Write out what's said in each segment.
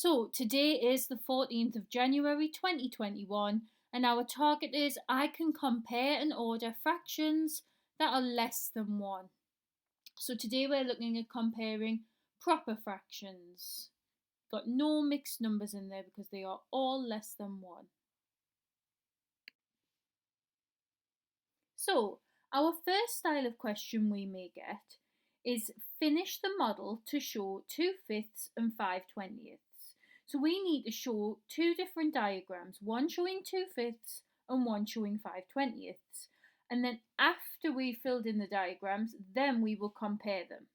So today is the 14th of January 2021 and our target is I can compare and order fractions that are less than 1. So today we're looking at comparing proper fractions. Got no mixed numbers in there because they are all less than 1. So our first style of question we may get is finish the model to show 2/5 and 5/20. So we need to show two different diagrams, one showing 2/5 and one showing 5/20. And then after we filled in the diagrams, then we will compare them.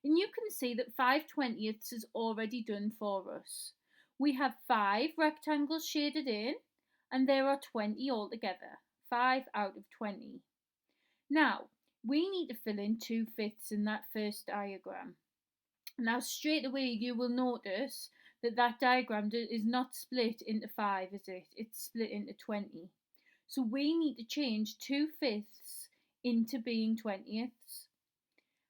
And you can see that 5/20 is already done for us. We have 5 rectangles shaded in and there are 20 altogether, 5 out of 20. Now, we need to fill in 2/5 in that first diagram. Now, straight away you will notice that that diagram is not split into 5, is it? It's split into 20. So we need to change 2/5 into being 20ths.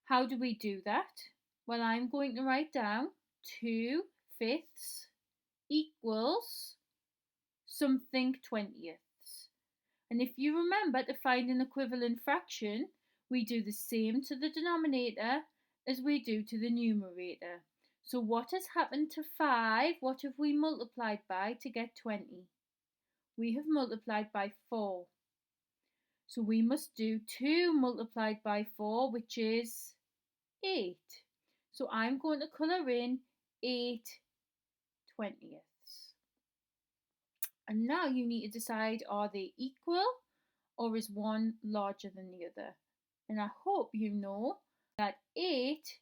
How do we do that? Well, I'm going to write down 2/5 equals something 20ths. And if you remember to find an equivalent fraction, we do the same to the denominator as we do to the numerator. So what has happened to 5? What have we multiplied by to get 20? We have multiplied by 4. So we must do 2 multiplied by 4, which is 8. So I'm going to colour in 8/20. And now you need to decide, are they equal or is one larger than the other? And I hope you know that 8/20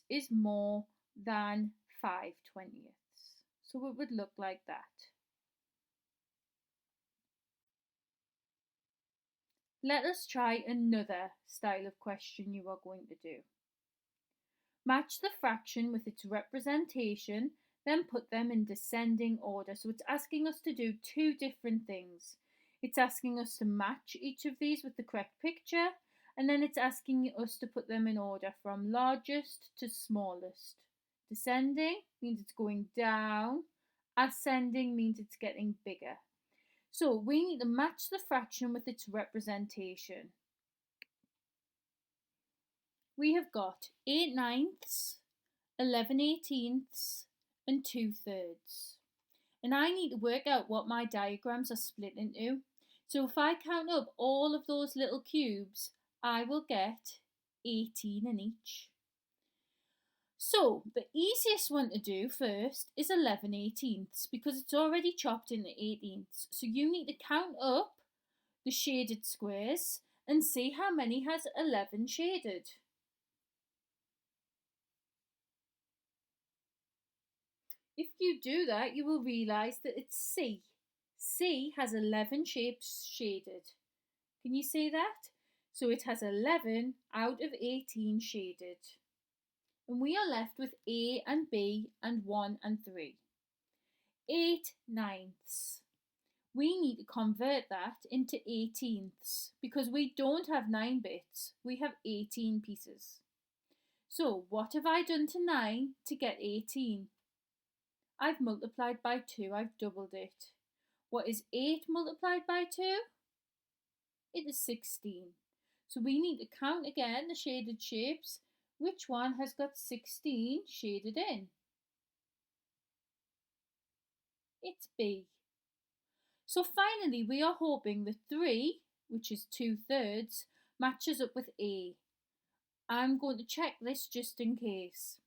is more than 5/20. So it would look like that. Let us try another style of question you are going to do. Match the fraction with its representation, then put them in descending order. So it's asking us to do two different things. It's asking us to match each of these with the correct picture, and then it's asking us to put them in order from largest to smallest. Descending means it's going down, ascending means it's getting bigger. So we need to match the fraction with its representation. We have got 8/9, 11/18 and 2/3. And I need to work out what my diagrams are split into. So if I count up all of those little cubes, I will get 18 in each. So the easiest one to do first is 11/18 because it's already chopped into 18ths. So you need to count up the shaded squares and see how many has 11 shaded. If you do that, you will realise that it's C. C has 11 shapes shaded. Can you see that? So it has 11 out of 18 shaded. And we are left with A and B and 1 and 3. 8/9. We need to convert that into 18ths because we don't have 9 bits, we have 18 pieces. So what have I done to 9 to get 18? I've multiplied by 2, I've doubled it. What is 8 multiplied by 2? It is 16. So we need to count again the shaded shapes. Which one has got 16 shaded in? It's B. So finally we are hoping that 3, which is 2/3, matches up with A. I'm going to check this just in case.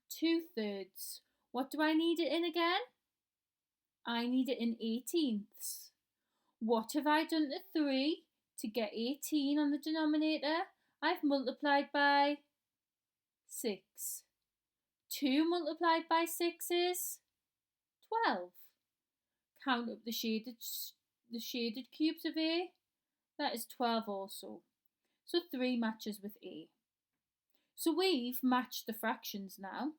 2/3. What do I need it in again? I need it in 18ths. What have I done to 3 to get 18 on the denominator? I've multiplied by 6. 2 multiplied by 6 is 12. Count up the shaded cubes of A. That is 12 also. So 3 matches with A. So we've matched the fractions now.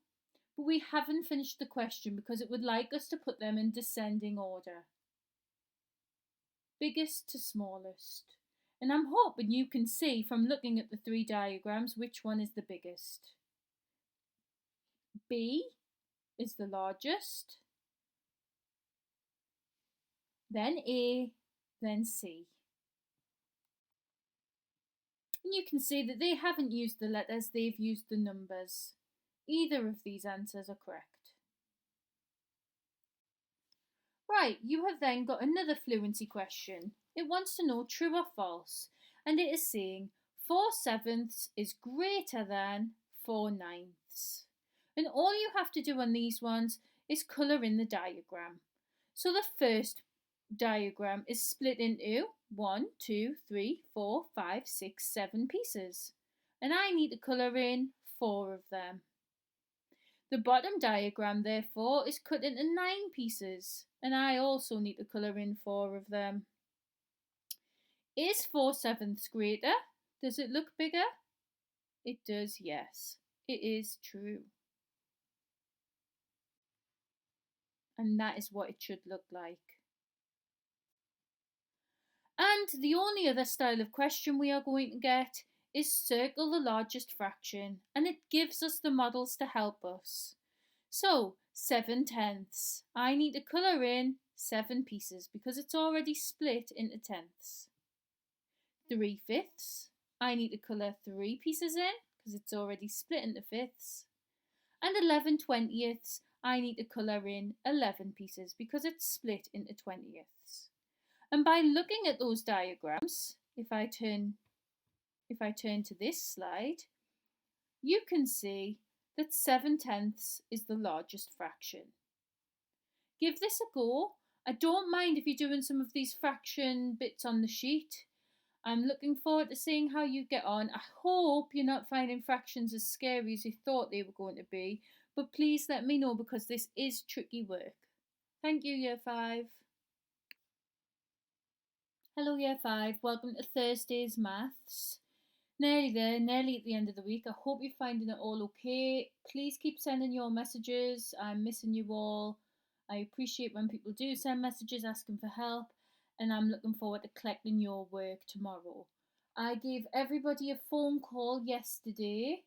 But we haven't finished the question because it would like us to put them in descending order. Biggest to smallest. And I'm hoping you can see from looking at the three diagrams which one is the biggest. B is the largest, then A, then C. And you can see that they haven't used the letters, they've used the numbers. Either of these answers are correct. Right, you have then got another fluency question. It wants to know true or false, and it is saying 4/7 is greater than 4/9. And all you have to do on these ones is colour in the diagram. So the first diagram is split into 1, 2, 3, 4, 5, 6, 7 pieces. And I need to colour in 4 of them. The bottom diagram, therefore, is cut into 9 pieces, and I also need to colour in 4 of them. Is 4/7 greater? Does it look bigger? It does, yes. It is true. And that is what it should look like. And the only other style of question we are going to get is circle the largest fraction, and it gives us the models to help us. So 7/10. I need to colour in 7 pieces because it's already split into tenths. 3/5. I need to colour 3 pieces in because it's already split into fifths. And 11/20. I need to colour in 11 pieces because it's split into 20ths. And by looking at those diagrams, if I turn to this slide, you can see that 7/10 is the largest fraction. Give this a go. I don't mind if you're doing some of these fraction bits on the sheet. I'm looking forward to seeing how you get on. I hope you're not finding fractions as scary as you thought they were going to be, but please let me know because this is tricky work. Thank you, Year 5. Hello Year 5, welcome to Thursday's Maths. Nearly there, nearly at the end of the week. I hope you're finding it all okay. Please keep sending your messages. I'm missing you all. I appreciate when people do send messages asking for help, and I'm looking forward to collecting your work tomorrow. I gave everybody a phone call yesterday.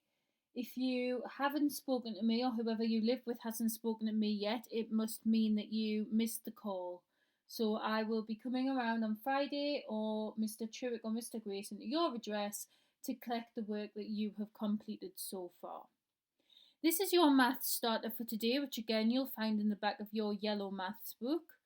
If you haven't spoken to me or whoever you live with hasn't spoken to me yet, it must mean that you missed the call. So I will be coming around on Friday, or Mr. Truick or Mr. Grayson, to your address to collect the work that you have completed so far. This is your maths starter for today, which again you'll find in the back of your yellow maths book.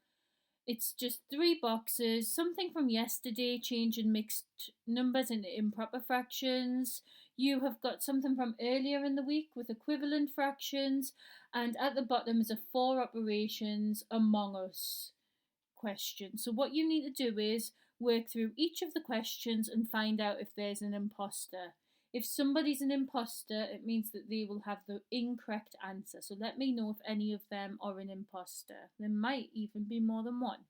It's just 3 boxes, something from yesterday, changing mixed numbers into improper fractions. You have got something from earlier in the week with equivalent fractions, and at the bottom is a 4 operations Among Us question. So what you need to do is work through each of the questions and find out if there's an imposter. If somebody's an imposter, it means that they will have the incorrect answer. So let me know if any of them are an imposter. There might even be more than one.